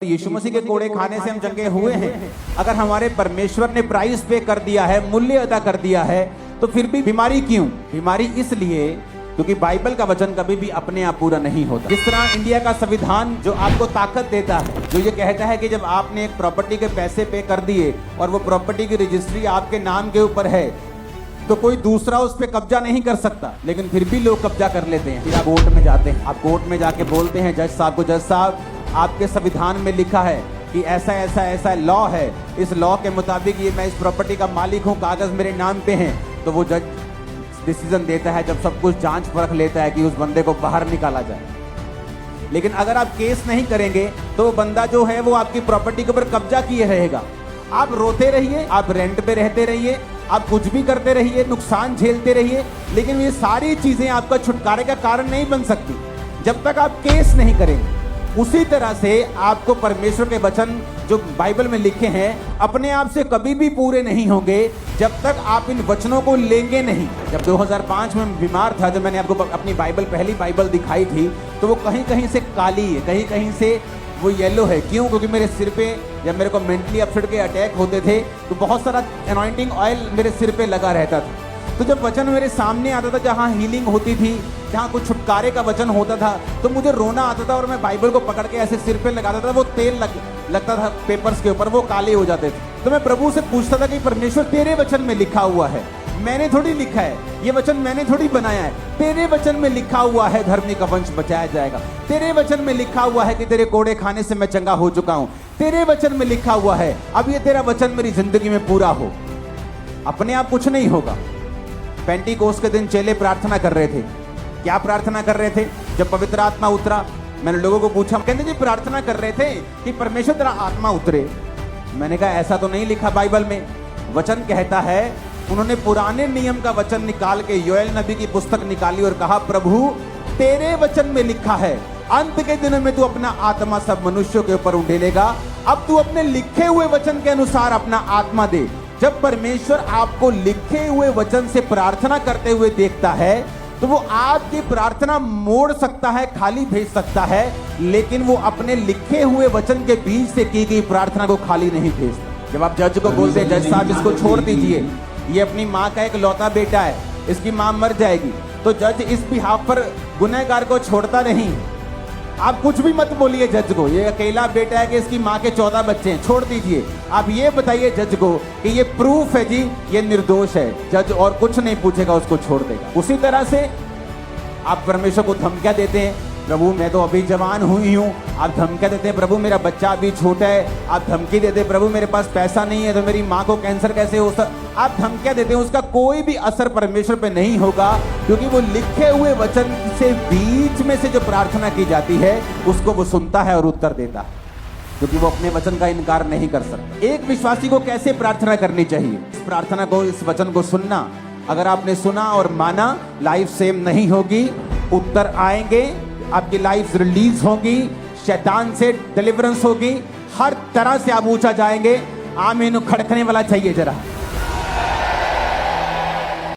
यीशु मसीह के कोड़े खाने से हम चंगे हुए हैं। अगर हमारे परमेश्वर ने प्राइस पे कर दिया है, मूल्य अदा कर दिया है, तो फिर भी बीमारी क्यों? बीमारी इसलिए क्योंकि बाइबल का वचन कभी भी अपने आप पूरा नहीं होता। जिस तरह इंडिया का संविधान जो आपको ताकत देता है, जो ये कहता है कि जब आपने एक प्रॉपर्टी के पैसे पे कर दिए और वो प्रॉपर्टी की रजिस्ट्री आपके नाम के ऊपर है, तो कोई दूसरा उस पर कब्जा नहीं कर सकता, लेकिन फिर भी लोग कब्जा कर लेते हैं। फिर आप कोर्ट में जाते हैं, आप कोर्ट में जाके बोलते हैं जज साहब को, जज साहब आपके संविधान में लिखा है कि ऐसा ऐसा ऐसा लॉ है, इस लॉ के मुताबिक ये मैं इस प्रॉपर्टी का मालिक हूँ, कागज मेरे नाम पे हैं। तो वो जज डिसीजन देता है, जब सब कुछ जांच परख लेता है कि उस बंदे को बाहर निकाला जाए। लेकिन अगर आप केस नहीं करेंगे तो वो बंदा जो है वो आपकी प्रॉपर्टी के ऊपर कब्जा किए रहेगा। आप रोते रहिए, आप रेंट पे रहते रहिए, आप कुछ भी करते रहिए, नुकसान झेलते रहिए, लेकिन ये सारी चीजें आपका छुटकारे का कारण नहीं बन सकती जब तक आप केस नहीं करेंगे। उसी तरह से आपको परमेश्वर के वचन जो बाइबल में लिखे हैं अपने आप से कभी भी पूरे नहीं होंगे जब तक आप इन वचनों को लेंगे नहीं। जब 2005 में बीमार था, जब मैंने आपको अपनी बाइबल, पहली बाइबल दिखाई थी, तो वो कहीं कहीं से काली है, कहीं कहीं से वो येलो है। क्यों? क्योंकि मेरे सिर पे जब मेरे को मेंटली अपसेट के अटैक होते थे तो बहुत सारा अनॉइंटिंग ऑयल मेरे सिर पे लगा रहता था। तो जब वचन मेरे सामने आता था, जहाँ हीलिंग होती थी, जहाँ कुछ छुटकारे का वचन होता था, तो मुझे रोना आता था और मैं बाइबल को पकड़ के ऐसे सिर पे लगाता था, वो तेल लगता था पेपर्स के ऊपर, वो काले हो जाते थे। तो मैं प्रभु से पूछता था कि परमेश्वर तेरे वचन में लिखा हुआ है, मैंने थोड़ी लिखा है, ये वचन मैंने थोड़ी बनाया है, तेरे वचन में लिखा हुआ है धर्मी का वंश बचाया जाएगा, तेरे वचन में लिखा हुआ है कि तेरे कोड़े खाने से मैं चंगा हो चुका हूं, तेरे वचन में लिखा हुआ है, अब ये तेरा वचन मेरी जिंदगी में पूरा हो। अपने आप कुछ नहीं होगा। पेंटिकोस्ट के दिन चेले प्रार्थना कर रहे थे। क्या प्रार्थना कर रहे थे? जब पवित्र आत्मा उतरा, मैंने लोगों को पूछा, कहते जी प्रार्थना कर रहे थे कि परमेश्वर तेरा आत्मा उतरे। मैंने कहा ऐसा तो नहीं लिखा बाइबल में। वचन कहता है, उन्होंने पुराने नियम का वचन निकाल के योएल नबी की पुस्तक निकाली और कहा, प्रभु तेरे वचन में लिखा है अंत के दिनों में तू अपना आत्मा सब मनुष्यों के ऊपर उंडेलेगा। अब तू अपने लिखे हुए वचन के अनुसार अपना आत्मा दे। जब परमेश्वर आपको लिखे हुए वचन से प्रार्थना करते हुए देखता है तो वो आपकी प्रार्थना मोड़ सकता है, खाली भेज सकता है, लेकिन वो अपने लिखे हुए वचन के बीच से की गई प्रार्थना को खाली नहीं भेजता। जब आप जज को बोलते हैं, जज साहब इसको छोड़ दीजिए, ये अपनी माँ का एक लौता बेटा है, इसकी माँ मर जाएगी, तो जज इस बिहाफ पर गुनहगार को छोड़ता नहीं। आप कुछ भी मत बोलिए जज को, ये अकेला बेटा है कि इसकी माँ के 14 बच्चे हैं, छोड़ दीजिए। आप ये बताइए जज को कि ये प्रूफ है जी, ये निर्दोष है। जज और कुछ नहीं पूछेगा, उसको छोड़ देगा। उसी तरह से आप परमेश्वर को धमकियां देते हैं, प्रभु मैं तो अभी जवान हुई हूँ। आप धमकियां देते हैं, प्रभु मेरा बच्चा अभी छोटा है। आप धमकी देते हैं, प्रभु मेरे पास पैसा नहीं है, तो मेरी माँ को कैंसर कैसे हो सकता। आप धमकियां देते हैं, उसका कोई भी असर परमेश्वर पे नहीं होगा, क्योंकि वो लिखे हुए वचन से बीच में से जो प्रार्थना की जाती है उसको वो सुनता है और उत्तर देता है, क्योंकि वो अपने वचन का इनकार नहीं कर सकता। एक विश्वासी को कैसे प्रार्थना करनी चाहिए? इस प्रार्थना को, इस वचन को सुनना। अगर आपने सुना और माना, लाइफ सेम नहीं होगी, उत्तर आएंगे, आपकी लाइफ रिलीज होगी, शैतान से डिलीवरेंस होगी, हर तरह से आप ऊंचा जाएंगे। आमीन खड़कने वाला चाहिए जरा।